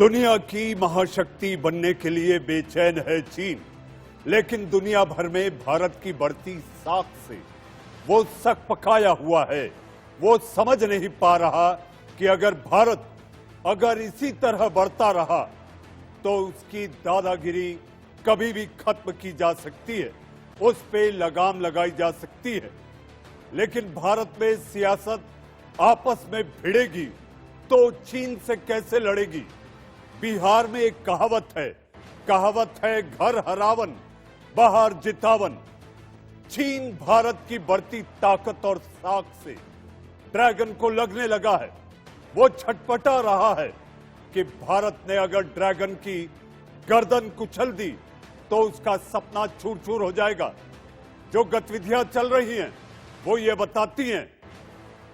दुनिया की महाशक्ति बनने के लिए बेचैन है चीन, लेकिन दुनिया भर में भारत की बढ़ती साख से वो सक पकाया हुआ है। वो समझ नहीं पा रहा कि अगर भारत इसी तरह बढ़ता रहा तो उसकी दादागिरी कभी भी खत्म की जा सकती है, उस पे लगाम लगाई जा सकती है। लेकिन भारत में सियासत आपस में भिड़ेगी तो चीन से कैसे लड़ेगी? बिहार में एक कहावत है घर हरावन बाहर जितावन। चीन भारत की बढ़ती ताकत और साख से ड्रैगन को लगने लगा है। वो छटपटा रहा है कि भारत ने अगर ड्रैगन की गर्दन कुचल दी तो उसका सपना चूर चूर हो जाएगा। जो गतिविधियां चल रही हैं वो ये बताती हैं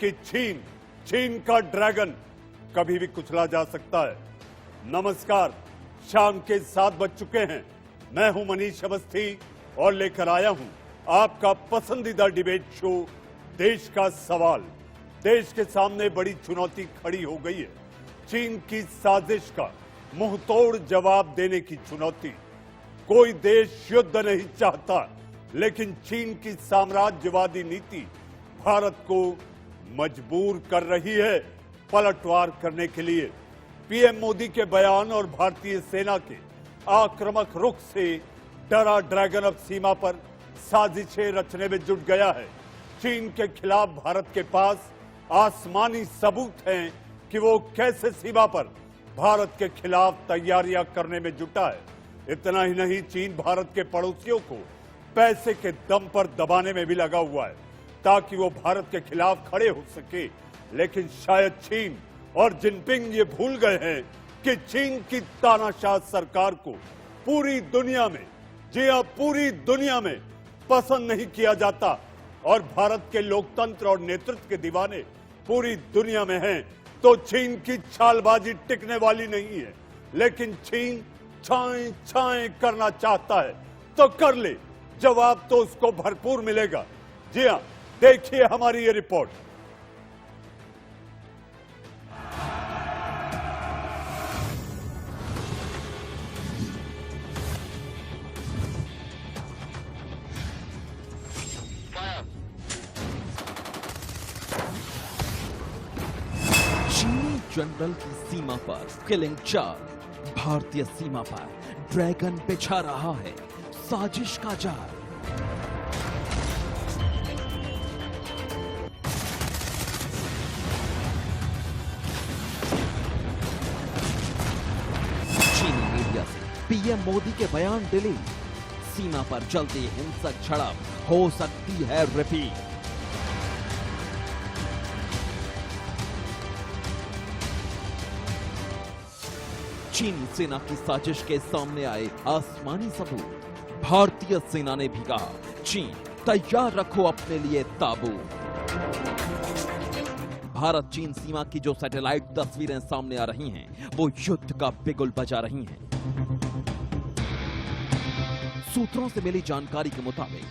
कि चीन का ड्रैगन कभी भी कुचला जा सकता है। नमस्कार, शाम के 7 बज चुके हैं। मैं हूं मनीष अवस्थी और लेकर आया हूं आपका पसंदीदा डिबेट शो देश का सवाल। देश के सामने बड़ी चुनौती खड़ी हो गई है, चीन की साजिश का मुंहतोड़ जवाब देने की चुनौती। कोई देश युद्ध नहीं चाहता, लेकिन चीन की साम्राज्यवादी नीति भारत को मजबूर कर रही है पलटवार करने के लिए। पीएम मोदी के बयान और भारतीय सेना के आक्रामक रुख से डरा ड्रैगन अब सीमा पर साजिशें रचने में जुट गया है। चीन के खिलाफ भारत के पास आसमानी सबूत हैं कि वो कैसे सीमा पर भारत के खिलाफ तैयारियां करने में जुटा है। इतना ही नहीं, चीन भारत के पड़ोसियों को पैसे के दम पर दबाने में भी लगा हुआ है ताकि वो भारत के खिलाफ खड़े हो सके। लेकिन शायद चीन और जिनपिंग ये भूल गए हैं कि चीन की तानाशाह सरकार को पूरी दुनिया में, जी हां, पूरी दुनिया में पसंद नहीं किया जाता और भारत के लोकतंत्र और नेतृत्व के दीवाने पूरी दुनिया में हैं। तो चीन की चालबाजी टिकने वाली नहीं है। लेकिन चीन छाएं छाएं करना चाहता है तो कर ले, जवाब तो उसको भरपूर मिलेगा। जी हां, देखिए हमारी ये रिपोर्ट। जनरल की सीमा पर किलिंग चार्ज, भारतीय सीमा पर ड्रैगन बिछा रहा है साजिश का जाल। चीनी मीडिया से पीएम मोदी के बयान डिलीट, सीमा पर चलती हिंसक झड़प हो सकती है रिपीट। चीनी सेना की साजिश के सामने आए आसमानी सबूत। भारतीय सेना ने भी कहा, चीन तैयार रखो अपने लिए ताबूत। भारत चीन सीमा की जो सैटेलाइट तस्वीरें सामने आ रही हैं, वो युद्ध का बिगुल बजा रही हैं। सूत्रों से मिली जानकारी के मुताबिक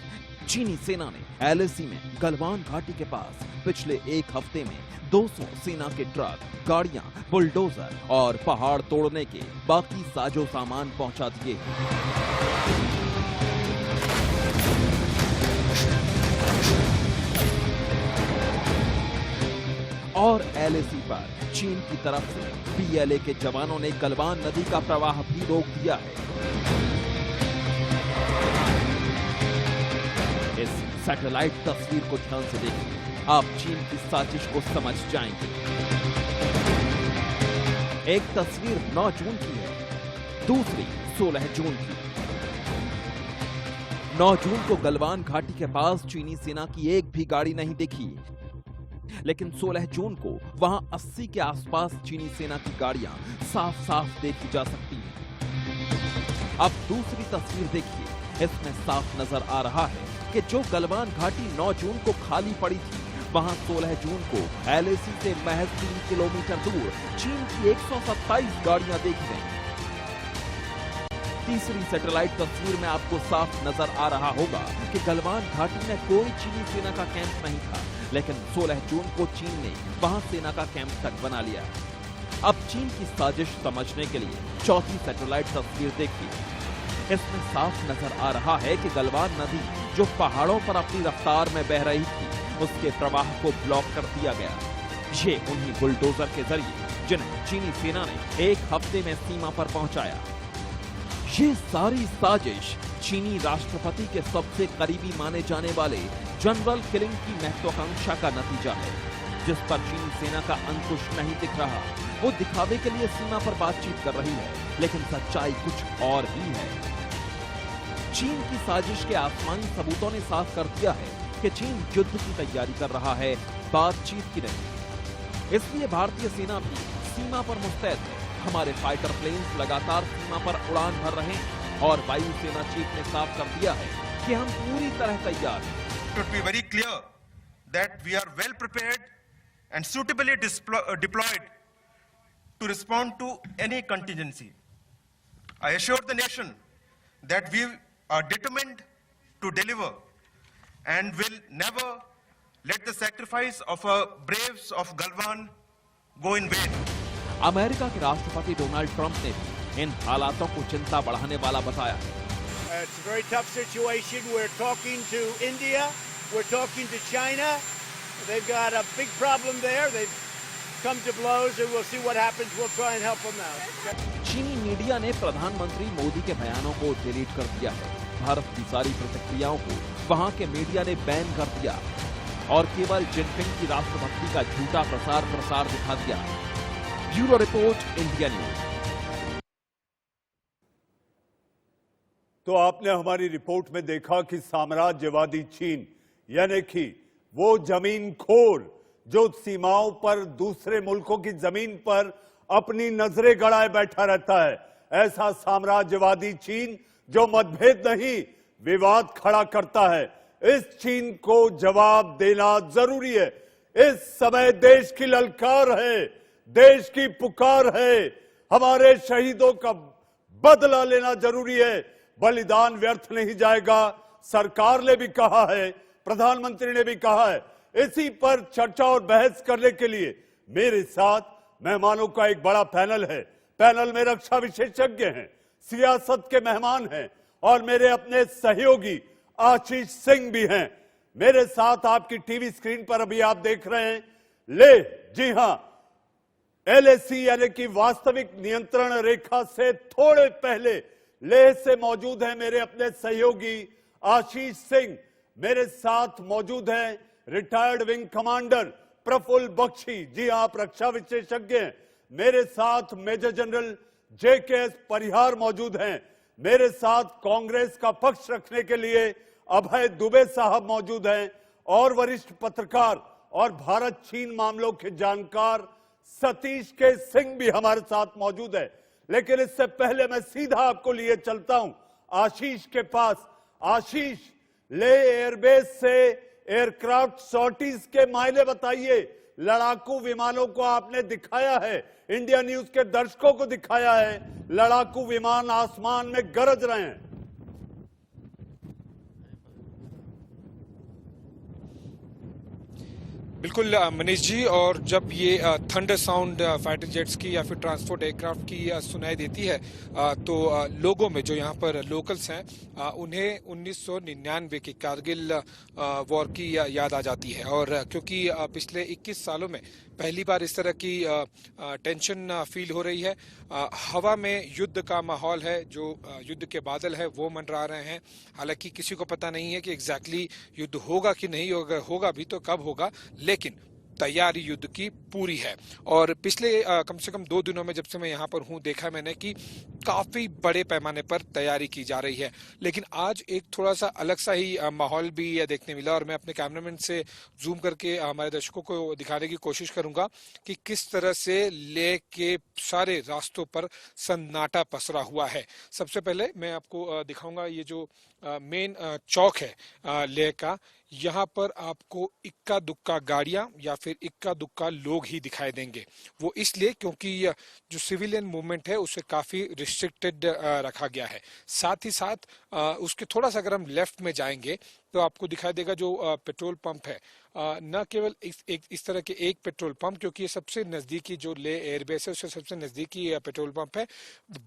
चीनी सेना ने एलएसी में गलवान घाटी के पास पिछले एक हफ्ते में 200 सेना के ट्रक, गाड़ियां, बुलडोजर और पहाड़ तोड़ने के बाकी साजो सामान पहुंचा दिए। और एलएसी पर चीन की तरफ से पीएलए के जवानों ने गलवान नदी का प्रवाह भी रोक दिया है। इस सैटेलाइट तस्वीर को ध्यान से देखिए, आप चीन की साजिश को समझ जाएंगे। एक तस्वीर 9 जून की है, दूसरी 16 जून की। 9 जून को गलवान घाटी के पास चीनी सेना की एक भी गाड़ी नहीं दिखी, लेकिन 16 जून को वहां 80 के आसपास चीनी सेना की गाड़ियां साफ साफ देखी जा सकती हैं। अब दूसरी तस्वीर देखिए, इसमें साफ नजर आ रहा है कि जो गलवान घाटी 9 जून को खाली पड़ी थी, वहां 16 जून को एलएसी से महज 3 किलोमीटर दूर चीन की 127 गाड़ियां देखी गईं। तीसरी सैटेलाइट तस्वीर में आपको साफ नजर आ रहा होगा कि गलवान घाटी में कोई चीनी सेना का कैंप नहीं था, लेकिन 16 जून को चीन ने वहां सेना का कैंप तक बना लिया। अब चीन की साजिश समझने के लिए चौथी सैटेलाइट तस्वीर देखिए। इसमें साफ नजर आ रहा है कि गलवान नदी जो पहाड़ों पर अपनी रफ्तार में बह रही थी, उसके प्रवाह को ब्लॉक कर दिया गया। ये उन्हीं बुलडोजर के जरिए जिन्हें चीनी सेना ने एक हफ्ते में सीमा पर पहुंचाया। ये सारी साजिश चीनी राष्ट्रपति के सबसे करीबी माने जाने वाले जनरल किलिंग की महत्वाकांक्षा का नतीजा है, जिस पर चीनी सेना का अंकुश नहीं दिख रहा। वो दिखावे के लिए सीमा पर बातचीत कर रही है, लेकिन सच्चाई कुछ और ही है। चीन की साजिश के आसमानी सबूतों ने साफ कर दिया है कि चीन युद्ध की तैयारी कर रहा है, बातचीत की नहीं। इसलिए भारतीय सेना भी सीमा पर मुस्तैद है। हमारे फाइटर प्लेन्स लगातार सीमा पर उड़ान भर रहे हैं और वायुसेना चीफ ने साफ कर दिया है कि हम पूरी तरह तैयार हैं। It would be very clear that we are well prepared and suitably deployed to respond to any contingency. I assure the nation that we are determined to deliver and will never let the sacrifice of our braves of Galwan go in vain. America के राष्ट्रपति Donald Trump ने भी इन हालातों को चिंता बढ़ाने वाला बताया है। It's a very tough situation. We're talking to India. We're talking to China. They've got a big problem there. They've come to blows, and we'll see what happens. We'll try and help them out. चीनी media ने प्रधानमंत्री मोदी के बयानों को delete कर दिया है। भारत की सारी प्रतिक्रियाओं को वहां के मीडिया ने बैन कर दिया और केवल जिनपिंग की राष्ट्रभक्ति का झूठा प्रसार दिखा दिया। Bureau report, India news. तो आपने हमारी रिपोर्ट में देखा कि साम्राज्यवादी चीन, यानी कि वो जमीन खोर जो सीमाओं पर दूसरे मुल्कों की जमीन पर अपनी नजरें गड़ाए बैठा रहता है, ऐसा साम्राज्यवादी चीन जो मतभेद नहीं विवाद खड़ा करता है, इस चीन को जवाब देना जरूरी है। इस समय देश की ललकार है, देश की पुकार है, हमारे शहीदों का बदला लेना जरूरी है, बलिदान व्यर्थ नहीं जाएगा। सरकार ने भी कहा है, प्रधानमंत्री ने भी कहा है। इसी पर चर्चा और बहस करने के लिए मेरे साथ मेहमानों का एक बड़ा पैनल है। पैनल में रक्षा विशेषज्ञ हैं, सियासत के मेहमान हैं और मेरे अपने सहयोगी आशीष सिंह भी हैं। मेरे साथ आपकी टीवी स्क्रीन पर अभी आप देख रहे हैं लेह, जी हां, एलएसी यानी कि वास्तविक नियंत्रण रेखा से थोड़े पहले लेह से मौजूद है मेरे अपने सहयोगी आशीष सिंह। मेरे साथ मौजूद हैं retired wing commander Praful Bakshi, ji आप रक्षा विशेषज्ञ हैं। मेरे साथ मेजर जनरल जेकेएस परिहार मौजूद हैं। मेरे साथ कांग्रेस का पक्ष रखने के लिए अभय दुबे साहब मौजूद हैं और वरिष्ठ पत्रकार और भारत चीन मामलों के जानकार सतीश के सिंह भी हमारे साथ मौजूद है। लेकिन इससे पहले मैं सीधा आपको लिए चलता हूं आशीष के पास। आशीष, ले एयरबेस से एयरक्राफ्ट सॉर्टीज के मायने बताइए। लड़ाकू विमानों को आपने दिखाया है, इंडिया न्यूज के दर्शकों को दिखाया है, लड़ाकू विमान आसमान में गरज रहे हैं। बिल्कुल मनीष जी, और जब ये थंडर साउंड फाइटर जेट्स की या फिर ट्रांसपोर्ट एयरक्राफ्ट की सुनाई देती है तो लोगों में, जो यहाँ पर लोकल्स हैं, उन्हें 1999 की कारगिल वॉर की याद आ जाती है। और क्योंकि पिछले 21 सालों में पहली बार इस तरह की टेंशन फील हो रही है, हवा में युद्ध का माहौल है, जो युद्ध के बादल है वो मंडरा रहे हैं। हालांकि किसी को पता नहीं है कि एग्जैक्टली युद्ध होगा कि नहीं होगा, होगा भी तो कब होगा, लेकिन तैयारी युद्ध की पूरी है। और पिछले कम से कम 2 दिनों में जब से मैं यहाँ पर हूँ, देखा मैंने कि काफी बड़े पैमाने पर तैयारी की जा रही है। लेकिन आज एक थोड़ा सा अलग सा ही माहौल भी देखने मिला और मैं अपने कैमरामैन से जूम करके हमारे दर्शकों को दिखाने की कोशिश करूंगा कि किस तरह से लेह के सारे रास्तों पर सन्नाटा पसरा हुआ है। सबसे पहले मैं आपको दिखाऊंगा ये जो मेन चौक है लेह का। यहाँ पर आपको इक्का दुक्का गाड़ियां या फिर इक्का दुक्का लोग ही दिखाई देंगे। वो इसलिए क्योंकि जो सिविलियन मूवमेंट है उसे काफी रिस्ट्रिक्टेड रखा गया है। साथ ही साथ उसके थोड़ा सा अगर हम लेफ्ट में जाएंगे तो आपको दिखाई देगा जो पेट्रोल पंप है, न केवल इस तरह के एक पेट्रोल पंप, क्योंकि ये सबसे नजदीकी जो ले एयरबेस है उससे सबसे नजदीकी पेट्रोल पंप है,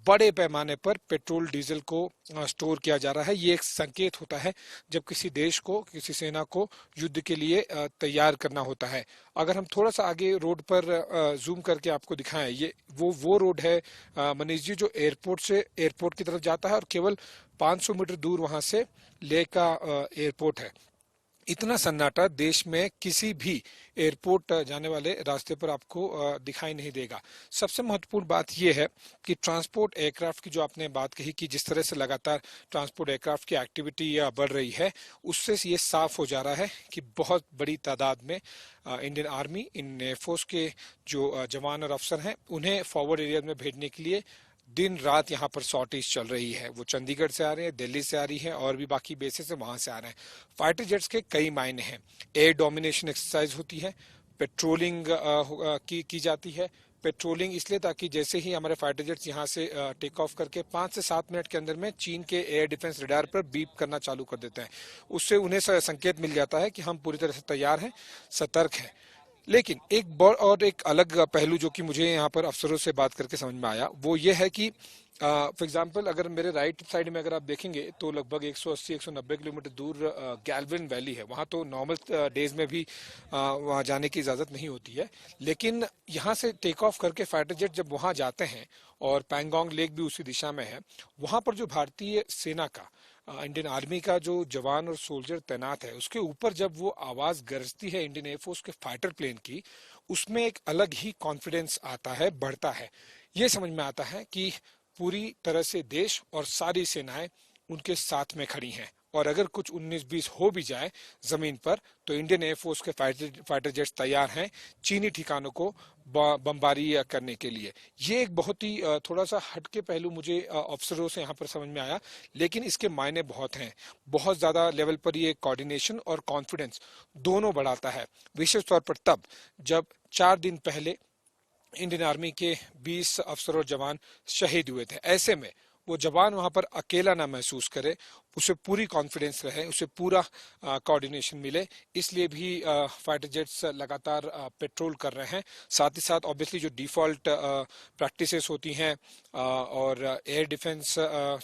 बड़े पैमाने पर पेट्रोल डीजल को स्टोर किया जा रहा है। ये एक संकेत होता है जब किसी देश को, किसी सेना को युद्ध के लिए तैयार करना होता है। अगर हम थोड़ा सा आगे रोड पर जूम करके आपको दिखाएं, ये वो रोड है मनीष जी जो एयरपोर्ट की तरफ जाता है और केवल 500 मीटर दूर वहां से लेह का एयरपोर्ट है। इतना सन्नाटा देश में किसी भी एयरपोर्ट जाने वाले रास्ते पर आपको दिखाई नहीं देगा। सबसे महत्वपूर्ण बात यह है कि ट्रांसपोर्ट एयरक्राफ्ट की जो आपने बात कही कि जिस तरह से लगातार ट्रांसपोर्ट एयरक्राफ्ट की एक्टिविटी बढ़ रही है, उससे ये साफ हो जा रहा है कि बहुत बड़ी तादाद में इंडियन आर्मी, इन एयरफोर्स के जो जवान और अफसर हैं, उन्हें फॉरवर्ड एरिया में भेजने के लिए दिन रात यहाँ पर सॉर्टेज चल रही है। वो चंडीगढ़ से आ रहे हैं, दिल्ली से आ रही है और भी बाकी बेसेस से वहां से आ रहे हैं। फाइटर जेट्स के कई मायने हैं। एयर डोमिनेशन एक्सरसाइज होती है, पेट्रोलिंग की जाती है। पेट्रोलिंग इसलिए ताकि जैसे ही हमारे फाइटर जेट्स यहाँ से टेक ऑफ करके 5 से 7 मिनट के अंदर में चीन के एयर डिफेंस रडार पर बीप करना चालू कर देते हैं, उससे उन्हें संकेत मिल जाता है कि हम पूरी तरह से तैयार हैं, सतर्क हैं। लेकिन एक अलग पहलू जो कि मुझे यहाँ पर अफसरों से बात करके समझ में आया, वो ये है कि फॉर एग्जांपल अगर मेरे राइट साइड में अगर आप देखेंगे तो लगभग 180-190 किलोमीटर दूर गैल्विन वैली है। वहाँ तो नॉर्मल डेज में भी वहाँ जाने की इजाज़त नहीं होती है, लेकिन यहाँ से टेक ऑफ करके फाइटर जेट जब वहाँ जाते हैं और पैंगोंग लेक भी उसी दिशा में है, वहाँ पर जो भारतीय सेना का, इंडियन आर्मी का जो जवान और सोल्जर तैनात है, उसके ऊपर जब वो आवाज गरजती है इंडियन एयरफोर्स के फाइटर प्लेन की, उसमें एक अलग ही कॉन्फिडेंस आता है, बढ़ता है। ये समझ में आता है कि पूरी तरह से देश और सारी सेनाएं उनके साथ में खड़ी हैं और अगर कुछ 19-20 हो भी जाए जमीन पर तो इंडियन एयरफोर्स के फाइटर जेट्स तैयार हैं चीनी ठिकानों को बमबारी करने के लिए। ये एक बहुत ही थोड़ा सा हटके पहलू मुझे अफसरों से यहाँ पर समझ में आया, लेकिन इसके मायने बहुत हैं। बहुत ज्यादा लेवल पर ये कोऑर्डिनेशन और कॉन्फिडेंस दोनों बढ़ाता है, विशेष तौर पर तब जब 4 दिन पहले इंडियन आर्मी के 20 अफसर और जवान शहीद हुए थे। ऐसे में वो जवान वहां पर अकेला ना महसूस करे, उसे पूरी कॉन्फिडेंस रहे, उसे पूरा कोऑर्डिनेशन मिले, इसलिए भी फाइटर जेट्स लगातार पेट्रोल कर रहे हैं। साथ ही साथ ऑब्वियसली जो डिफॉल्ट प्रैक्टिसेस होती हैं और एयर डिफेंस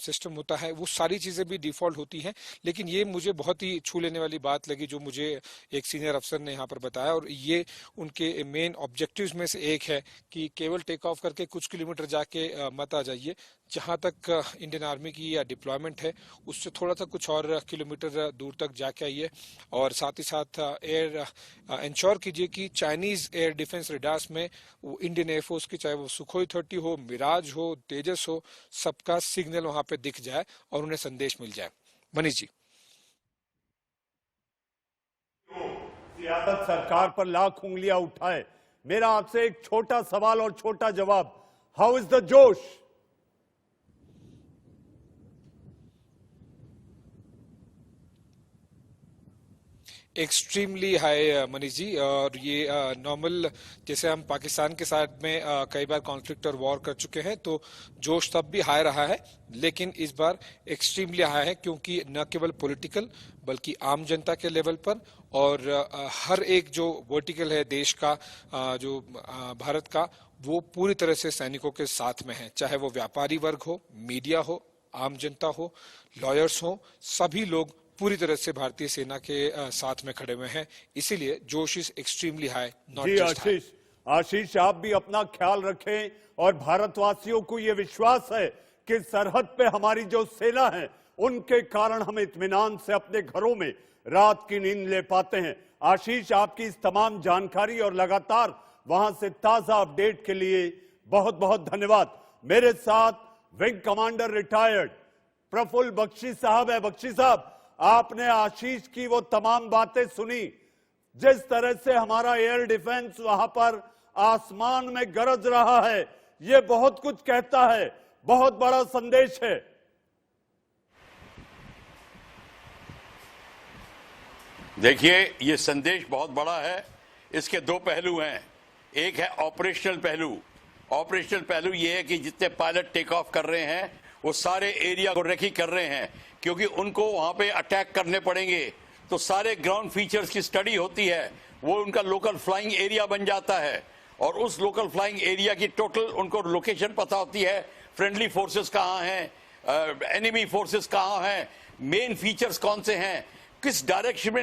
सिस्टम होता है, वो सारी चीज़ें भी डिफॉल्ट होती हैं। लेकिन ये मुझे बहुत ही छू लेने वाली बात लगी जो मुझे एक सीनियर अफसर ने यहाँ पर बताया, और ये उनके मेन ऑब्जेक्टिव्स में से एक है कि केवल टेक ऑफ करके कुछ किलोमीटर जाके मत आ जाइए, जहाँ तक इंडियन आर्मी की डिप्लॉयमेंट है उससे थोड़ा सा कुछ और किलोमीटर दूर तक जाके आइए। और साथ ही साथ एयर इंश्योर कीजिए कि चाइनीज एयर डिफेंस रडार्स में वो इंडियन एयरफोर्स की, चाहे वो सुखोई 30 हो, मिराज हो, तेजस हो, सबका सिग्नल वहां पे दिख जाए और उन्हें संदेश मिल जाए। मनीष जी, सियासत सरकार पर लाख उंगलियां उठाए, मेरा आपसे एक छोटा सवाल और छोटा जवाब, हाउ इज द जोश? Extremely high Manish ji. और ये नॉर्मल, जैसे हम पाकिस्तान के साथ में कई बार कॉन्फ्लिक्ट और वॉर कर चुके हैं तो जोश तब भी हाई रहा है, लेकिन इस बार एक्सट्रीमली हाई है, क्योंकि न केवल पॉलिटिकल बल्कि आम जनता के लेवल पर और हर एक जो वर्टिकल है देश का, जो भारत का, वो पूरी तरह से सैनिकों के साथ में है। चाहे वो व्यापारी वर्ग हो, मीडिया हो, आम जनता हो, लॉयर्स हो, सभी लोग पूरी तरह से भारतीय सेना के साथ में खड़े हुए हैं। इसीलिए जोश is extremely high, not just high. Ashish, आप भी अपना ख्याल रखें और भारतवासियों को यह विश्वास है कि सरहद पे हमारी जो सेना है उनके कारण हम इत्मीनान से अपने घरों में रात की नींद ले पाते हैं। आशीष, आपकी इस तमाम जानकारी और लगातार वहां से ताजा अपडेट के लिए बहुत बहुत धन्यवाद। मेरे साथ wing commander retired Prafulla Bakshi साहब है। बख्शी साहब, आपने आशीष की वो तमाम बातें सुनी, जिस तरह से हमारा एयर डिफेंस वहां पर आसमान में गरज रहा है, ये बहुत कुछ कहता है, बहुत बड़ा संदेश है। देखिए, ये संदेश बहुत बड़ा है। इसके 2 पहलू हैं। एक है ऑपरेशनल पहलू। ऑपरेशनल पहलू ये है कि जितने पायलट टेक ऑफ कर रहे हैं वो सारे एरिया को रेकी कर रहे हैं, क्योंकि उनको वहां पे अटैक करने पड़ेंगे। तो सारे ग्राउंड फीचर्स की स्टडी होती है, वो उनका लोकल फ्लाइंग एरिया बन जाता है और उस लोकल फ्लाइंग एरिया की टोटल उनको लोकेशन पता होती है, फ्रेंडली फोर्सेस कहाँ हैं, एनिमी फोर्सेस कहाँ हैं, मेन फीचर्स कौन से हैं, किस डायरेक्शन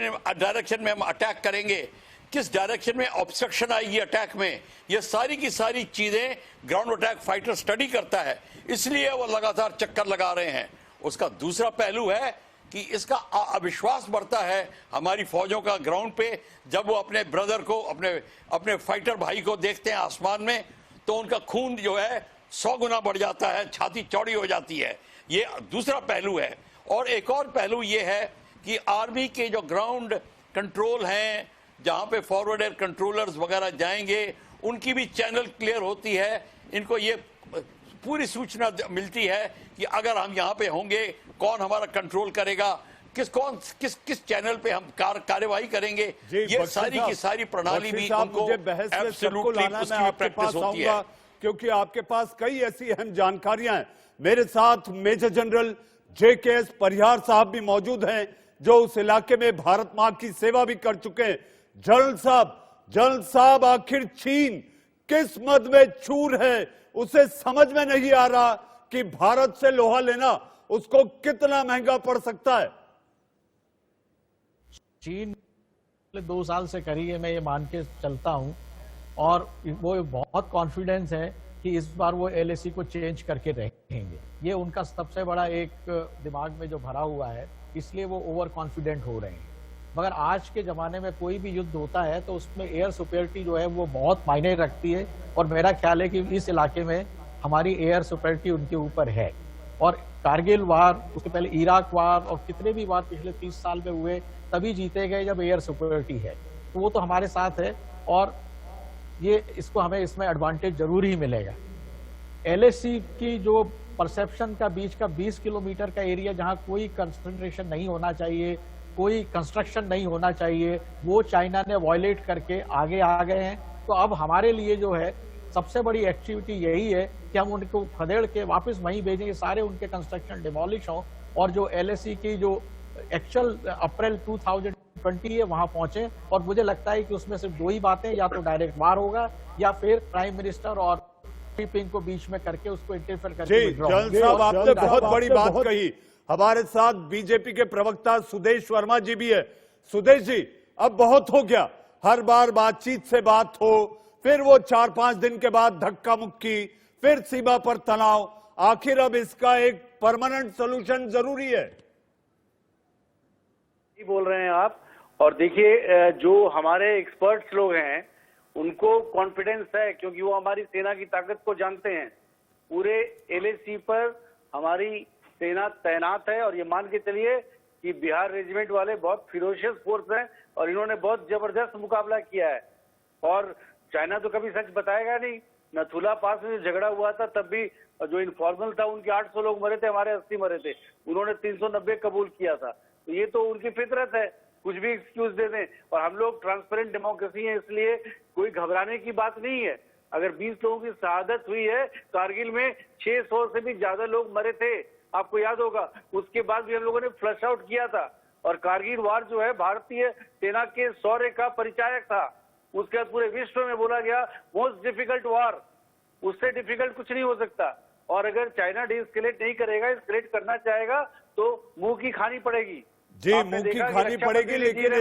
में हम अटैक करेंगे, किस डायरेक्शन में ऑब्स्ट्रक्शन आएगी अटैक में, ये सारी की सारी चीजें ग्राउंड अटैक फाइटर स्टडी करता है, इसलिए वो लगातार चक्कर लगा रहे हैं। उसका दूसरा पहलू है कि इसका अविश्वास बढ़ता है हमारी फौजों का ग्राउंड पे, जब वो अपने ब्रदर को, अपने फाइटर भाई को देखते हैं आसमान में, तो उनका खून जो है 100 गुना बढ़ जाता है, छाती चौड़ी हो जाती है। ये दूसरा पहलू है। और एक और पहलू ये है कि आर्मी के जो ग्राउंड कंट्रोल हैं, जहां पे फॉरवर्ड एयर कंट्रोलर्स वगैरह जाएंगे, उनकी भी चैनल क्लियर होती है। इनको ये पूरी सूचना मिलती है कि अगर हम यहाँ पे होंगे कौन हमारा कंट्रोल करेगा, किस चैनल पे हम कार्यवाही करेंगे। ये सारी की सारी प्रणाली भी उनको एब्सोल्युटली उसकी प्रैक्टिस होती है। क्योंकि आपके पास कई ऐसी अहम जानकारियां हैं। मेरे साथ मेजर जनरल JKS परिहार साहब भी मौजूद हैं, जो उस इलाके में भारत मां की सेवा भी कर चुके हैं। जनरल साहब, आखिर चीन किस मद में चूर है? उसे समझ में नहीं आ रहा कि भारत से लोहा लेना उसको कितना महंगा पड़ सकता है। चीन 2 साल से करी है, मैं ये मान के चलता हूं, और वो बहुत कॉन्फिडेंस है कि इस बार वो LAC को चेंज करके रहेंगे। ये उनका सबसे बड़ा एक दिमाग में जो भरा हुआ है, इसलिए वो ओवर कॉन्फिडेंट हो रहे हैं। मगर आज के ज़माने में कोई भी युद्ध होता है तो उसमें एयर सुपेरिटी जो है वो बहुत मायने रखती है, और मेरा ख्याल है कि इस इलाके में हमारी एयर सुपेरिटी उनके ऊपर है। और कारगिल वार, उसके पहले इराक वार और कितने भी वार पिछले 30 साल में हुए, तभी जीते गए जब एयर सुपेरिटी है। तो वो तो हमारे साथ है, और ये इसको हमें इसमें एडवांटेज जरूर ही मिलेगा। LAC की जो परसेप्शन का बीच का 20 किलोमीटर का एरिया, जहाँ कोई कंसंट्रेशन नहीं होना चाहिए, कोई कंस्ट्रक्शन नहीं होना चाहिए, वो चाइना ने वॉयलेट करके आगे आ गए हैं। तो अब हमारे लिए जो है सबसे बड़ी एक्टिविटी यही है कि हम उनको खदेड़ के वापस वहीं भेजेंगे, सारे उनके कंस्ट्रक्शन डिमोलिश हों, और जो LAC की जो एक्चुअल अप्रैल 2020 है वहां पहुंचे। और मुझे लगता है कि उसमें सिर्फ 2 ही बातें, या तो डायरेक्ट वार होगा या फिर प्राइम मिनिस्टर और पिंग को बीच में करके उसको इंटरफेयर करके। जनरल साहब, आपने बहुत बड़ी बात कही। हमारे साथ बीजेपी के प्रवक्ता सुदेश वर्मा जी भी है। सुदेश जी, अब बहुत हो गया, हर बार बातचीत से बात हो, फिर वो 4-5 दिन के बाद धक्का मुक्की, फिर सीमा पर तनाव। आखिर अब इसका एक परमानेंट सॉल्यूशन जरूरी है। बोल रहे हैं आप, और देखिए जो हमारे एक्सपर्ट्स लोग हैं उनको कॉन्फिडेंस है, क्योंकि वो हमारी सेना की ताकत को जानते हैं। पूरे LAC पर हमारी सेना तैनात है, और ये मान के चलिए कि बिहार रेजिमेंट वाले बहुत फिरोशियस फोर्स हैं, और इन्होंने बहुत जबरदस्त मुकाबला किया है। और चाइना तो कभी सच बताएगा नहीं। नथुला पास में जो झगड़ा हुआ था, तब भी जो इनफॉर्मल था, उनके 800 लोग मरे थे, हमारे 80 मरे थे। उन्होंने 390 कबूल किया था। तो ये तो उनकी फितरत है, कुछ भी एक्सक्यूज दे दें। और हम लोग ट्रांसपेरेंट डेमोक्रेसी है, इसलिए कोई घबराने की बात नहीं है। अगर 20 लोगों की शहादत हुई है, कारगिल में 600 से भी ज्यादा लोग मरे थे, आपको याद होगा। उसके बाद भी हम लोगों ने फ्लश आउट किया था, और कारगिल वार जो है भारतीय सेना के शौर्य का परिचायक था। उसके बाद पूरे विश्व में बोला गया मोस्ट डिफिकल्ट वार, उससे डिफिकल्ट कुछ नहीं हो सकता। और अगर चाइना डीएस्केलेट नहीं करेगा, एस्केलेट करना चाहेगा, तो मुंह की खानी पड़ेगी। जी, मुंह की खानी पड़ेगी। लेकिन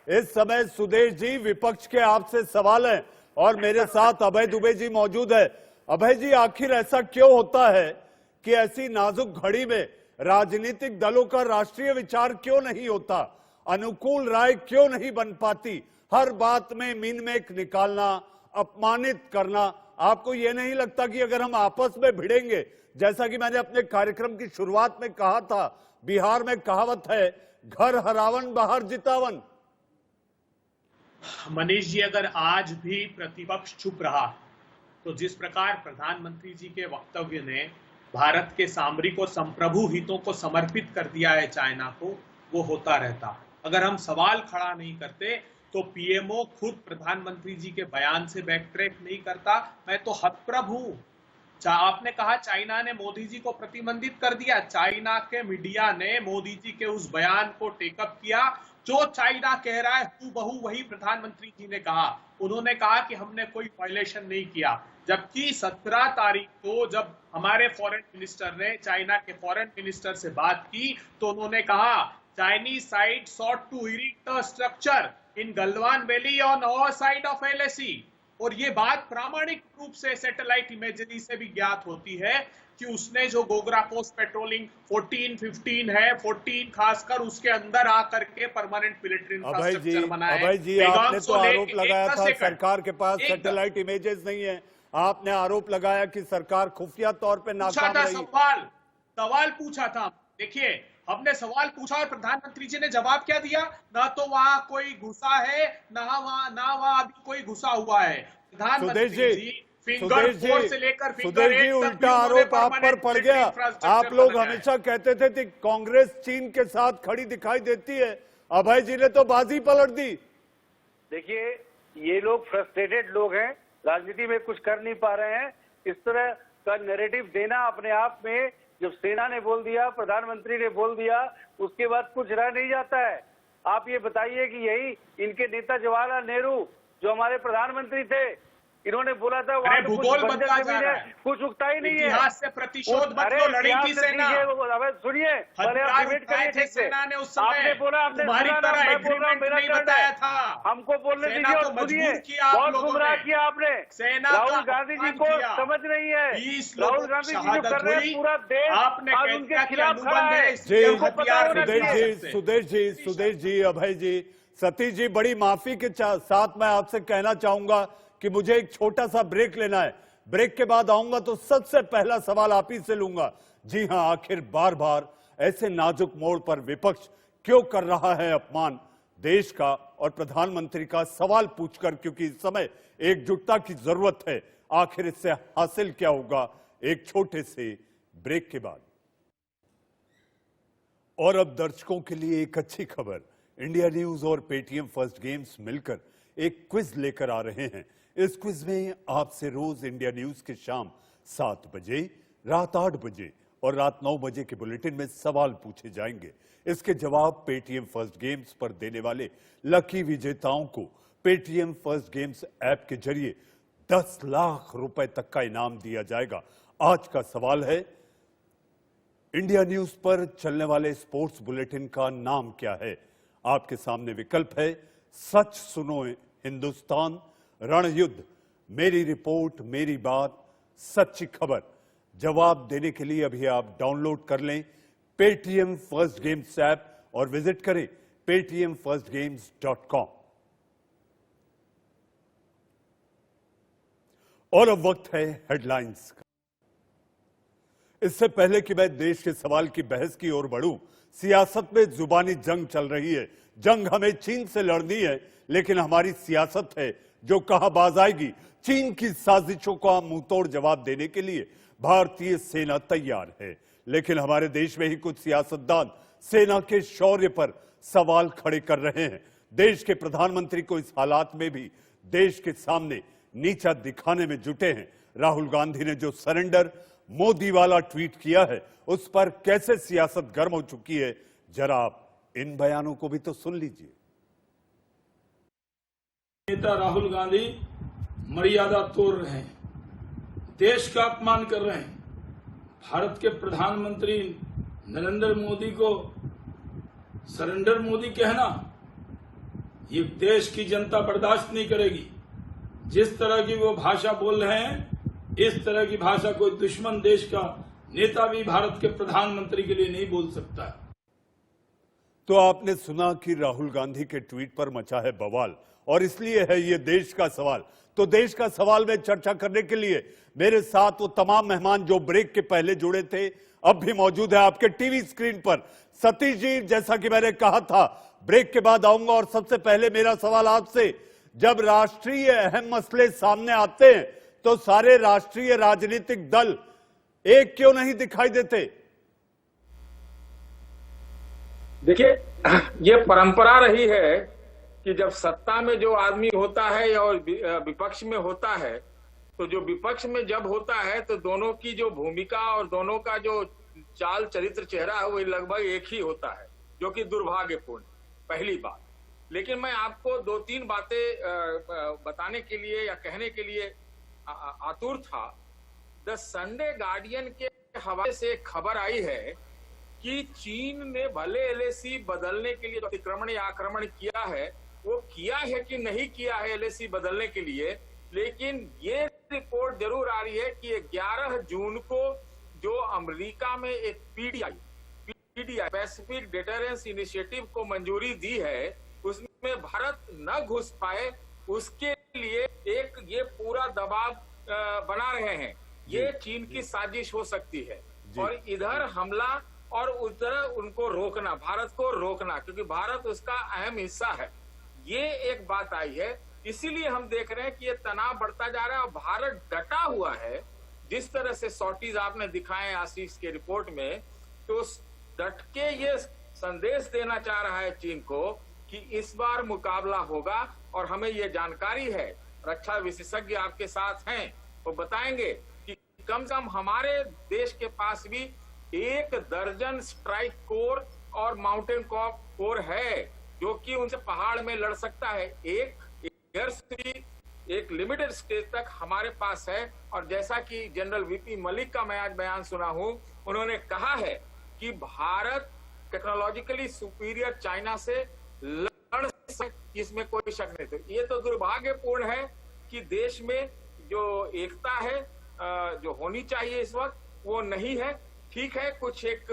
इस समय सुदेश जी, विपक्ष के आपसे सवाल है, और मेरे साथ अभय दुबे जी मौजूद है। अभय जी, आखिर ऐसा क्यों होता है कि ऐसी नाजुक घड़ी में राजनीतिक दलों का राष्ट्रीय विचार क्यों नहीं होता, अनुकूल राय क्यों नहीं बन पाती? हर बात में मीनमेक निकालना, अपमानित करना। आपको यह नहीं लगता कि अगर हम आपस में भिड़ेंगे, जैसा कि मैंने अपने कार्यक्रम की शुरुआत में कहा था, बिहार में कहावत है, घर हरावन बाहर जितावन। मनीष जी, अगर आज भी प्रतिपक्ष चुप रहा तो जिस प्रकार प्रधानमंत्री जी के वक्तव्य ने भारत के सामरिक और संप्रभु हितों को समर्पित कर दिया है चाइना को, वो होता रहता। अगर हम सवाल खड़ा नहीं करते तो पीएमओ खुद प्रधानमंत्री जी के बयान से बैकट्रैक नहीं करता। मैं तो हतप्रभ हूं। आपने कहा चाइना ने मोदी जी को प्रतिबंधित कर दिया। चाइना के मीडिया ने मोदी जी के उस बयान को टेकअप किया जो चाइना कह रहा है हूबहू वही प्रधानमंत्री जी ने कहा। उन्होंने कहा कि हमने कोई वायलेशन नहीं किया, जबकि 17 तारीख को जब हमारे फॉरेन मिनिस्टर ने चाइना के फॉरेन मिनिस्टर से बात की तो उन्होंने कहा Chinese side sought to erect a structure in Galwan Valley on our side of LAC। और ये बात प्रामाणिक रूप से सैटेलाइट इमेजरी से भी ज्ञात होती है कि उसने जो गोगरा पोस्ट पेट्रोलिंग 14, 15 है, 14 खासकर उसके अंदर आकर के परमानेंट मिलिट्री इंफ्रास्ट्रक्चर बनाया। अभय जी, आपने तो आरोप लगाया था सरकार के पास सैटेलाइट इमेजेस नहीं है। आपने आरोप लगाया कि सरकार खुफिया तौर पे नाकाम रही। सवाल पूछा था। देखिए, हमने सवाल पूछा और प्रधानमंत्री जी ने जवाब क्या दिया? ना तो वहां कोई घुसा है, ना वहां अभी कोई घुसा हुआ है। प्रधानमंत्री जी फिंगर 4 से लेकर फिंगर 8 तक उल्टा आरोप आप पर पड़ गया। आप लोग हमेशा कहते थे कि कांग्रेस चीन के साथ खड़ी दिखाई देती है, अभय जी ने तो बाजी पलट दी। देखिए, ये लोग फ्रस्ट्रेटेड लोग हैं, राजनीति में कुछ कर नहीं पा रहे हैं। इस तरह का नैरेटिव देना अपने आप में, जब सेना ने बोल दिया, प्रधानमंत्री ने बोल दिया, उसके बाद कुछ रह नहीं जाता है। आप ये बताइए कि यही इनके नेता जवाहरलाल नेहरू जो हमारे प्रधानमंत्री थे, इन्होंने बोला था वहां तो भूगोल बदला जा रहा है, कुछ उगता ही नहीं है। इतिहास से प्रतिशोध मत लो, लड़ी थी सेना। सुनिए, पहले आप डिबेट करिए। सेना ने उस समय आपने बोला, आपने तुम्हारी तरह एग्रीमेंट नहीं बताया था। हमको बोलने दीजिए और सुनिए। बहुत गुमराह किया आपने। राहुल गांधी जी को समझ नहीं है। राहुल गांधी जी जो कर रहे हैं, पूरा देश आज उनके खिलाफ खड़ा है। सुदेश जी, अभय जी, सतीश जी, बड़ी माफी के साथ मैं आपसे कहना चाहूंगा कि मुझे एक छोटा सा ब्रेक लेना है। ब्रेक के बाद आऊंगा तो सबसे पहला सवाल आप ही से लूंगा। जी हां, आखिर बार बार ऐसे नाजुक मोड़ पर विपक्ष क्यों कर रहा है अपमान देश का और प्रधानमंत्री का, सवाल पूछकर, क्योंकि इस समय एकजुटता की जरूरत है। आखिर इससे हासिल क्या होगा, एक छोटे से ब्रेक के बाद। और अब दर्शकों के लिए एक अच्छी खबर। इंडिया न्यूज और पेटीएम फर्स्ट गेम्स मिलकर एक क्विज लेकर आ रहे हैं। इस क्विज में आपसे रोज इंडिया न्यूज के शाम 7 बजे, रात 8 बजे और रात 9 बजे के बुलेटिन में सवाल पूछे जाएंगे। इसके जवाब पेटीएम फर्स्ट गेम्स पर देने वाले लकी विजेताओं को पेटीएम फर्स्ट गेम्स ऐप के जरिए 10 लाख रुपए तक का इनाम दिया जाएगा। आज का सवाल है, इंडिया न्यूज पर चलने वाले स्पोर्ट्स बुलेटिन का नाम क्या है? आपके सामने विकल्प है, सच सुनो हिंदुस्तान, रणयुद्ध, मेरी रिपोर्ट मेरी बात, सच्ची खबर। जवाब देने के लिए अभी आप डाउनलोड कर लें पेटीएम फर्स्ट गेम्स ऐप और विजिट करें paytmfirstgames.com। और अब वक्त है हेडलाइंस का। इससे पहले कि मैं देश के सवाल की बहस की ओर बढ़ूं, सियासत में जुबानी जंग चल रही है। जंग हमें चीन से लड़नी है, लेकिन हमारी सियासत है जो कहां बाज आएगी। चीन की साजिशों का मुंहतोड़ जवाब देने के लिए भारतीय सेना तैयार है, लेकिन हमारे देश में ही कुछ सियासतदान सेना के शौर्य पर सवाल खड़े कर रहे हैं। देश के प्रधानमंत्री को इस हालात में भी देश के सामने नीचा दिखाने में जुटे हैं। राहुल गांधी ने जो सरेंडर मोदी वाला ट्वीट किया है, उस पर कैसे सियासत गर्म हो चुकी है, जरा आप इन बयानों को भी तो सुन लीजिए। नेता राहुल गांधी मर्यादा तोड़ रहे हैं, देश का अपमान कर रहे हैं। भारत के प्रधानमंत्री नरेंद्र मोदी को सरेंडर मोदी कहना, ये देश की जनता बर्दाश्त नहीं करेगी। जिस तरह की वो भाषा बोल रहे हैं, इस तरह की भाषा कोई दुश्मन देश का नेता भी भारत के प्रधानमंत्री के लिए नहीं बोल सकता। तो आपने सुना कि राहुल गांधी के ट्वीट पर मचा है बवाल, और इसलिए है ये देश का सवाल। तो देश का सवाल में चर्चा करने के लिए मेरे साथ वो तमाम मेहमान जो ब्रेक के पहले जुड़े थे, अब भी मौजूद है आपके टीवी स्क्रीन पर। सतीश जी, जैसा कि मैंने कहा था, ब्रेक के बाद आऊंगा और सबसे पहले मेरा सवाल आपसे, जब राष्ट्रीय अहम मसले सामने आते हैं तो सारे राष्ट्रीय राजनीतिक दल एक क्यों नहीं दिखाई देते? देखिए, ये परंपरा रही है कि जब सत्ता में जो आदमी होता है और विपक्ष में होता है, तो जो विपक्ष में जब होता है तो दोनों की जो भूमिका और दोनों का जो चाल चरित्र चेहरा है वो लगभग एक ही होता है, जो कि दुर्भाग्यपूर्ण। पहली बात। लेकिन मैं आपको 2-3 बातें बताने के लिए या कहने के लिए आतुर था। द संडे गार्डियन के हवाले से एक खबर आई है कि चीन ने भले एलएसी बदलने के लिए जो अतिक्रमण या आक्रमण किया है, वो किया है कि नहीं किया है एलएसी बदलने के लिए, लेकिन ये रिपोर्ट जरूर आ रही है कि 11 जून को जो अमेरिका में एक पीडीआई पैसिफिक डिटरेंस इनिशिएटिव को मंजूरी दी है, उसमें भारत न घुस पाए, उसके लिए एक ये पूरा दबाव बना रहे हैं। ये चीन की साजिश हो सकती है और इधर हमला और उधर उनको रोकना, भारत को रोकना, क्योंकि भारत उसका अहम हिस्सा है। ये एक बात आई है। इसीलिए हम देख रहे हैं कि ये तनाव बढ़ता जा रहा है और भारत डटा हुआ है। जिस तरह से सॉर्टीज आपने दिखाए आशीष के रिपोर्ट में, तो डट के ये संदेश देना चाह रहा है चीन को कि इस बार मुकाबला होगा। और हमें ये जानकारी है, रक्षा विशेषज्ञ आपके साथ हैं, वो बताएंगे कि कम से कम हमारे देश के पास भी 1 दर्जन स्ट्राइक कोर और माउंटेन कोर है जो कि उनसे पहाड़ में लड़ सकता है। एक एयर स्ट्रीम एक लिमिटेड स्टेज तक हमारे पास है। और जैसा कि जनरल वीपी मलिक का मैं आज बयान सुना हूं, उन्होंने कहा है कि भारत टेक्नोलॉजिकली सुपीरियर चाइना से लड़ सकता, इसमें कोई शक नहीं। तो ये तो दुर्भाग्यपूर्ण है कि देश में जो एकता है जो होनी चाहिए इस वक्त, वो नहीं है। ठीक है, कुछ एक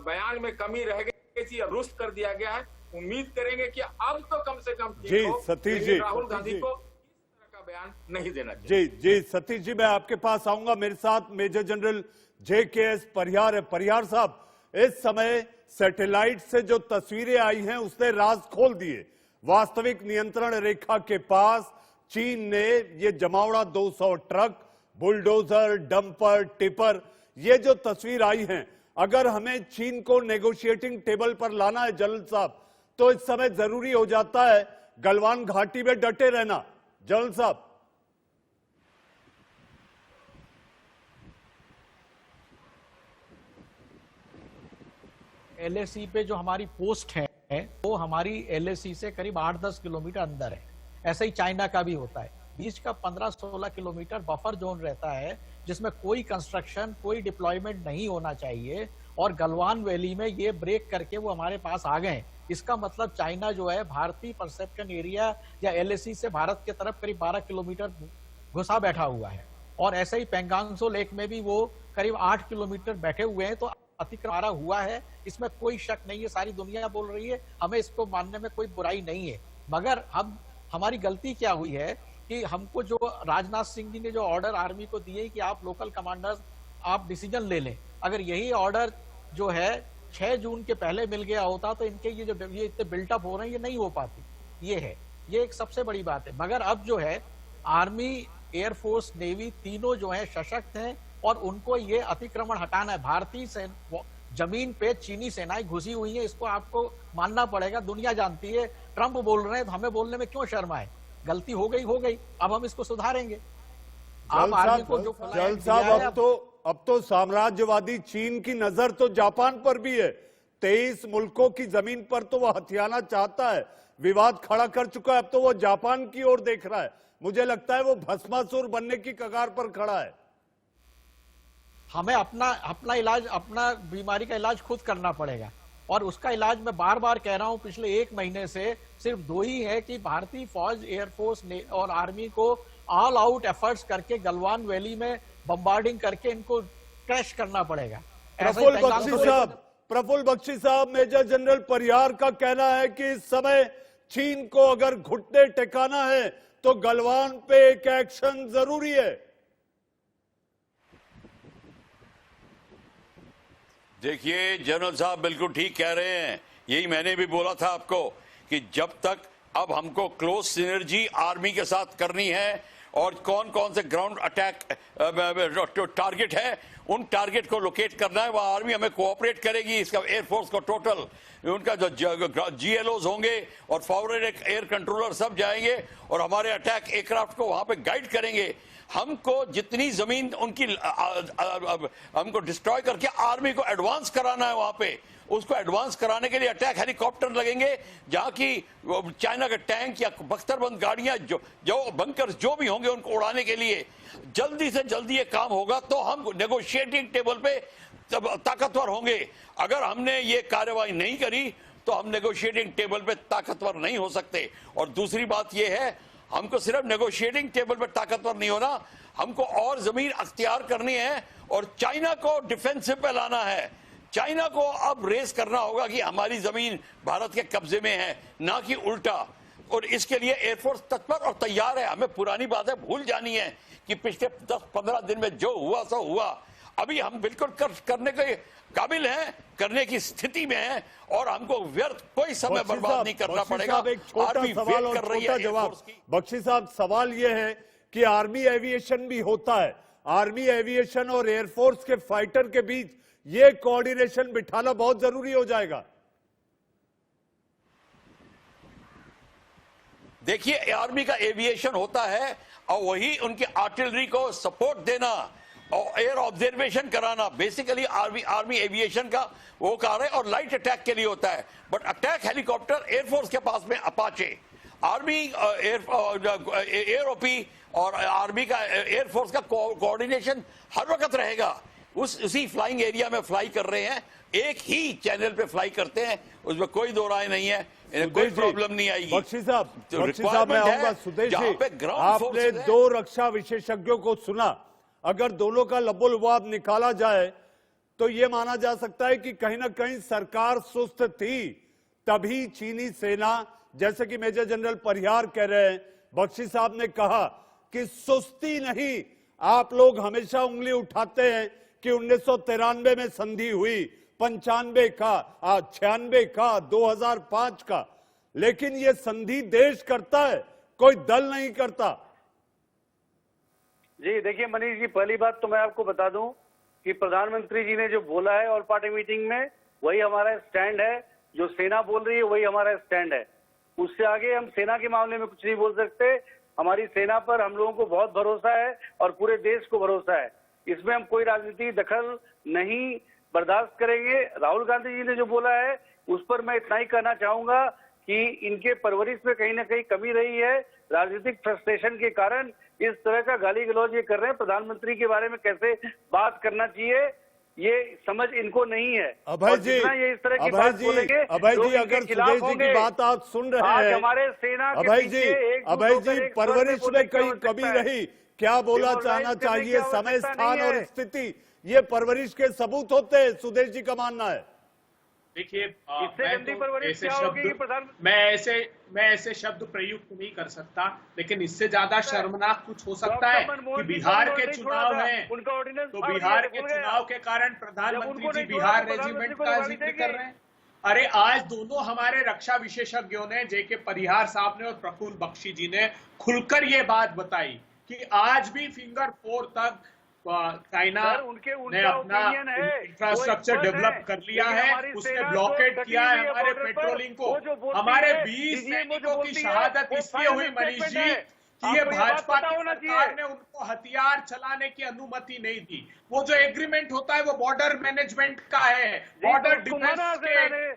बयान में कमी रह गई थी, रुस्त कर दिया गया है। उम्मीद करेंगे कि अब तो कम से कम जी सतीश जी, राहुल गांधी को इस तरह का बयान नहीं देना चाहिए। जी सतीश जी, मैं आपके पास आऊंगा। मेरे साथ मेजर जनरल JKS परिहार है। परिहार साहब, इस समय सैटेलाइट से जो तस्वीरें आई हैं उसने राज खोल दिए। वास्तविक नियंत्रण रेखा के पास चीन ने ये जमावड़ा 200 ट्रक, बुलडोजर, डंपर, टिपर, ये जो तस्वीर आई हैं, अगर हमें चीन को नेगोशिएटिंग टेबल पर लाना है जनरल साहब, तो इस समय जरूरी हो जाता है गलवान घाटी में डटे रहना। जनरल साहब, LAC पे जो हमारी पोस्ट है वो हमारी LAC से करीब 8-10 किलोमीटर अंदर है। ऐसा ही चाइना का भी होता है। बीच का 15-16 किलोमीटर बफर जोन रहता है जिसमें कोई कंस्ट्रक्शन, कोई डिप्लॉयमेंट नहीं होना चाहिए। और गलवान वैली में ये ब्रेक करके वो हमारे पास आ गए। इसका मतलब चाइना जो है भारतीय परसेप्शन एरिया या LAC से भारत के तरफ करीब 12 किलोमीटर घुसा बैठा हुआ है। और ऐसे ही पेंगांगसो लेक में भी वो करीब 8 किलोमीटर बैठे हुए हैं। तो अतिक्रमण हुआ है, इसमें कोई शक नहीं है। सारी दुनिया बोल रही है, हमें इसको मानने में कोई बुराई नहीं है। मगर हमारी गलती क्या हुई है कि हमको जो राजनाथ सिंह जी ने जो ऑर्डर आर्मी को दिए कि आप लोकल कमांडर्स आप डिसीजन ले लें, अगर यही ऑर्डर जो है 6 जून के पहले मिल गया होता तो इनके ये इतने बिल्टअप हो रहे हैं, ये नहीं हो पाती। ये एक सबसे बड़ी बात है। मगर अब जो है आर्मी, एयरफोर्स, नेवी तीनों जो है सशक्त हैं और उनको ये अतिक्रमण हटाना है। भारतीय जमीन पे चीनी सेनाएं घुसी हुई है, इसको आपको मानना पड़ेगा। दुनिया जानती है। ट्रंप बोल रहे हैं तो हमें बोलने में क्यों शर्म आए? गलती हो गई, अब हम इसको सुधारेंगे। आप आर्मी को जो जल साहब, अब तो साम्राज्यवादी चीन की नजर तो जापान पर भी है। 23 मुल्कों की जमीन पर तो वो हथियाना चाहता है, विवाद खड़ा कर चुका है। अब तो वो जापान की ओर देख रहा है। मुझे लगता है वो भस्मासुर बनने की कगार पर खड़ा है। हमें अपना इलाज, अपना बीमारी का इलाज खुद करना पड़ेगा। और उसका इलाज मैं बार बार कह रहा हूं पिछले 1 महीने से, सिर्फ 2 ही है कि भारतीय फौज, एयरफोर्स और आर्मी को ऑल आउट एफर्ट्स करके गलवान वैली में बम्बार्डिंग करके इनको क्रैश करना पड़ेगा। प्रफुल्ल बख्शी साहब, मेजर जनरल परिहार का कहना है कि इस समय चीन को अगर घुटने टेकाना है तो गलवान पे एक एक्शन जरूरी है। देखिए जनरल साहब बिल्कुल ठीक कह रहे हैं। यही मैंने भी बोला था आपको कि जब तक अब हमको क्लोज सिनर्जी आर्मी के साथ करनी है और कौन कौन से ग्राउंड अटैक टारगेट है, उन टारगेट को लोकेट करना है। वह आर्मी हमें कोऑपरेट करेगी। इसका एयरफोर्स को टोटल उनका जो GLOs होंगे और फॉरवर्ड एयर कंट्रोलर सब जाएंगे और हमारे अटैक एयरक्राफ्ट को वहां पे गाइड करेंगे। हमको जितनी जमीन उनकी हमको डिस्ट्रॉय करके आर्मी को एडवांस कराना है, वहां पे उसको एडवांस कराने के लिए अटैक हेलीकॉप्टर लगेंगे, जहां की चाइना के टैंक या बख्तरबंद गाड़ियां जो बंकर जो भी होंगे उनको उड़ाने के लिए जल्दी से जल्दी ये काम होगा तो हम नेगोशिएटिंग टेबल पे ताकतवर होंगे। अगर हमने ये कार्रवाई नहीं करी तो हम नेगोशिएटिंग टेबल पे ताकतवर नहीं हो सकते। और दूसरी बात ये है, हमको सिर्फ नेगोशिएटिंग टेबल पे ताकतवर नहीं होना, हमको और जमीन अख्तियार करनी है और चाइना को डिफेंसिव पे लाना है। चाइना को अब रेस करना होगा कि हमारी जमीन भारत के कब्जे में है, ना कि उल्टा। और इसके लिए एयरफोर्स तत्पर और तैयार है। हमें पुरानी बातें भूल जानी है कि पिछले 10-15 दिन में जो हुआ सो हुआ। अभी हम बिल्कुल करने के काबिल हैं, करने की स्थिति में हैं और हमको व्यर्थ कोई समय बर्बाद नहीं करना पड़ेगा। आर्मी वेट कर रही है एयरफोर्स की। बख्शी साहब, सवाल यह है कि आर्मी एविएशन भी होता है, आर्मी एविएशन और एयरफोर्स के फाइटर के बीच ये कोऑर्डिनेशन बिठाना बहुत जरूरी हो जाएगा। देखिए, आर्मी का एविएशन होता है और वही उनकी आर्टिलरी को सपोर्ट देना और एयर ऑब्जर्वेशन कराना, बेसिकली आर्मी एविएशन का वो कार्य और लाइट अटैक के लिए होता है। बट अटैक हेलीकॉप्टर एयरफोर्स के पास में अपाचे, आर्मी एयरओपी और आर्मी का एयरफोर्स का कोऑर्डिनेशन हर वक्त रहेगा। उसी फ्लाइंग एरिया में फ्लाई कर रहे हैं, एक ही चैनल पे फ्लाई करते हैं, उसमें कोई दो राय नहीं है, कोई प्रॉब्लम नहीं आएगी। बख्शी साहब, मैं आऊंगा। सुदेश जी, आपने दो रक्षा विशेषज्ञों को सुना, अगर दोनों का लबोलुबाब निकाला जाए तो यह माना जा सकता है कि कहीं ना कहीं सरकार सुस्त थी, तभी चीनी सेना, जैसे कि मेजर जनरल परिहार कह रहे हैं, बख्शी साहब ने कहा कि सुस्ती नहीं। आप लोग हमेशा उंगली उठाते हैं कि 1993 में संधि हुई, 95 का, 96 का, 2005 का, लेकिन यह संधि देश करता है, कोई दल नहीं करता। जी देखिए मनीष जी, पहली बात तो मैं आपको बता दूं कि प्रधानमंत्री जी ने जो बोला है ऑल पार्टी मीटिंग में, वही हमारा स्टैंड है। जो सेना बोल रही है वही हमारा स्टैंड है। उससे आगे हम सेना के मामले में कुछ नहीं बोल सकते। हमारी सेना पर हम लोगों को बहुत भरोसा है और पूरे देश को भरोसा है। इसमें हम कोई राजनीतिक दखल नहीं बर्दाश्त करेंगे। राहुल गांधी जी ने जो बोला है उस पर मैं इतना ही कहना चाहूंगा कि इनके परवरिश में कहीं ना कहीं कमी रही है। राजनीतिक फ्रस्ट्रेशन के कारण इस तरह का गाली गलौज ये कर रहे हैं। प्रधानमंत्री के बारे में कैसे बात करना चाहिए ये समझ इनको नहीं है। अभय जी, ये इस तरह की बात बोलेंगे, अभय जी, अगर सुदेश जी की बात आप सुन रहे हैं, हमारे सेना अभय जी, परवरिश में कहीं कमी रही, क्या बोला जाना चाहिए, समय, स्थान और स्थिति, ये परवरिश के सबूत होते हैं, सुदेश जी का मानना है। देखिए, मैं ऐसे शब्द प्रयुक्त नहीं कर सकता, लेकिन इससे ज्यादा शर्मनाक कुछ हो सकता है कि बिहार के चुनाव हैं, तो बिहार के चुनाव के कारण प्रधानमंत्री जी बिहार रेजिमेंट का जिक्र कर रहे हैं। अरे आज दोनों हमारे रक्षा विशेषज्ञों ने, जेके परिहार साहब ने और प्रफुल्ल बख्शी जी ने खुलकर ये बात बताई कि आज भी फिंगर 4 तक चाइना ने अपना इंफ्रास्ट्रक्चर डेवलप कर लिया है, उसने ब्लॉकेट किया है हमारे पेट्रोलिंग को। हमारे 20 सैनिकों की शहादत इसलिए हुई मनीष जी कि ये भाजपा की सरकार ने उनको हथियार चलाने की अनुमति नहीं दी। वो जो एग्रीमेंट होता है वो बॉर्डर मैनेजमेंट का है, बॉर्डर डिफेंस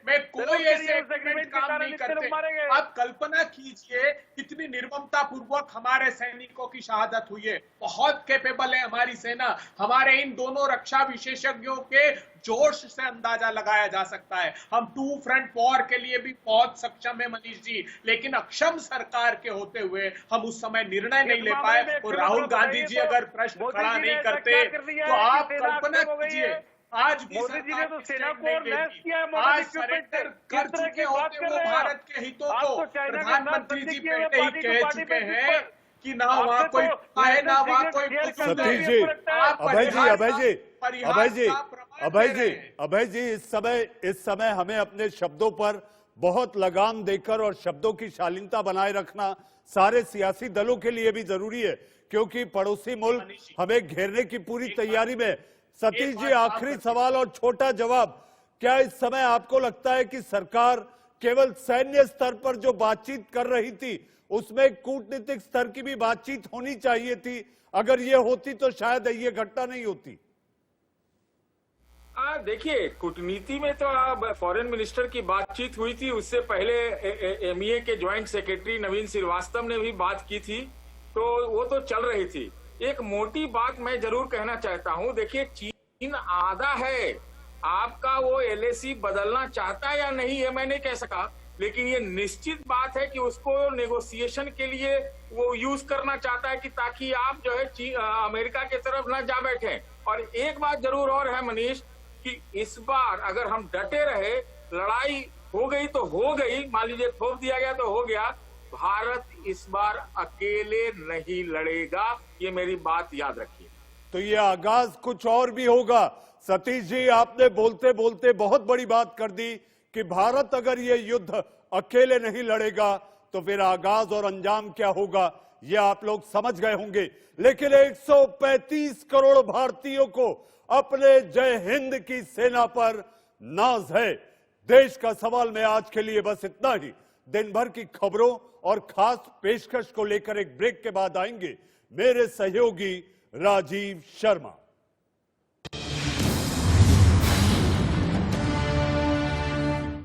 में कोई ऐसे एग्रीमेंट काम नहीं करते। आप कल्पना कीजिए कितनी निर्ममता पूर्वक हमारे सैनिकों की शहादत हुई है। बहुत कैपेबल है हमारी सेना। हमारे इन दोनों रक्षा विशेषज्ञों के जोश से अंदाजा लगाया जा सकता है। हम 2 फ्रंट वॉर के लिए भी बहुत सक्षम है मनीष जी, लेकिन अक्षम सरकार के होते हुए हम उस समय निर्णय नहीं ले पाए। और राहुल गांधी जी अगर प्रश्न खड़ा नहीं करते तो आप कल्पना कीजिए आज भी सरकार तो सेना को आज सरेंडर कर चुके होते वो भारत के हितों को। प्रधानमंत्री जी पहले ही कह चुके हैं कि ना वहाँ कोई आए ना वहाँ कोई सतीश जी, अभय जी, इस समय हमें अपने शब्दों पर बहुत लगाम देकर और शब्दों की शालीनता बनाए रखना सारे सियासी दलों के लिए भी जरूरी है, क्योंकि पड़ोसी मुल्क हमें घेरने की पूरी तैयारी में। सतीश जी, आखिरी सवाल और छोटा जवाब, क्या इस समय आपको लगता है कि सरकार केवल सैन्य स्तर पर जो बातचीत कर रही थी उसमें कूटनीतिक स्तर की भी बातचीत होनी चाहिए थी। अगर ये होती तो शायद ये घटना नहीं होती। देखिए, कूटनीति में तो फॉरेन मिनिस्टर की बातचीत हुई थी, उससे पहले एमईए के ज्वाइंट सेक्रेटरी नवीन श्रीवास्तव ने भी बात की थी, तो वो तो चल रही थी। एक मोटी बात मैं जरूर कहना चाहता हूं, देखिए चीन आधा है, आपका वो एलएसी बदलना चाहता है या नहीं है मैं नहीं कह सका, लेकिन ये निश्चित बात है कि उसको नेगोशिएशन के लिए वो यूज करना चाहता है कि ताकि आप जो है अमेरिका की तरफ ना जा बैठे। और एक बात जरूर और है मनीष, कि इस बार अगर हम डटे रहे, लड़ाई हो गई तो हो गई, मान लीजिए थोप दिया गया तो हो गया, भारत इस बार अकेले नहीं लड़ेगा, ये मेरी बात याद रखिए। तो ये आगाज कुछ और भी होगा। सतीश जी, आपने बोलते बोलते बहुत बड़ी बात कर दी कि भारत अगर ये युद्ध अकेले नहीं लड़ेगा तो फिर आगाज और अंजाम क्या होगा, ये आप लोग समझ गए होंगे। लेकिन 135 करोड़ भारतीयों को अपने जय हिंद की सेना पर नाज है। देश का सवाल में आज के लिए बस इतना ही। दिन भर की खबरों और खास पेशकश को लेकर एक ब्रेक के बाद आएंगे मेरे सहयोगी राजीव शर्मा।